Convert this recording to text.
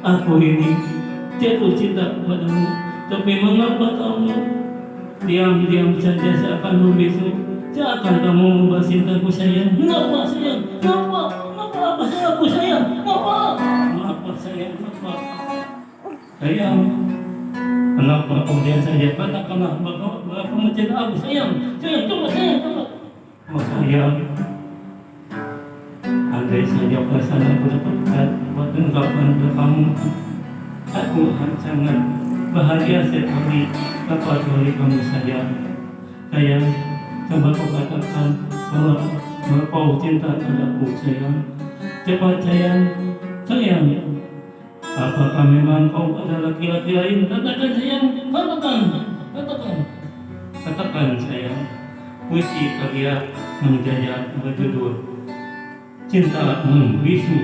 Aku ini jatuh cinta padamu, tapi mengapa kamu diam-diam saja seakan membisu, seakan kamu membalas cintaku sayang. Kenapa sayang? Kenapa? Kenapa apa salahku sayang? Kenapa? Kenapa sayang? Kenapa? Sayang, kenapa kau diam saja? Katakanlah bahwa kamu mencintai aku sayang. Sayang, coba sayang, coba. Oh sayang, andai saja perasaan aku dapatkan buat ungkapan ke kamu, aku akan sangat bahagia sekali dapat oleh kamu sayang. Sayang, coba kau katakan bahwa kau cinta padaku sayang. Cepat sayang, sayang. Apakah memang kau ada laki-laki lain? Katakan sayang, katakan, katakan, katakan sayang. Puisi karya menjajah berjudul Cinta Membisu.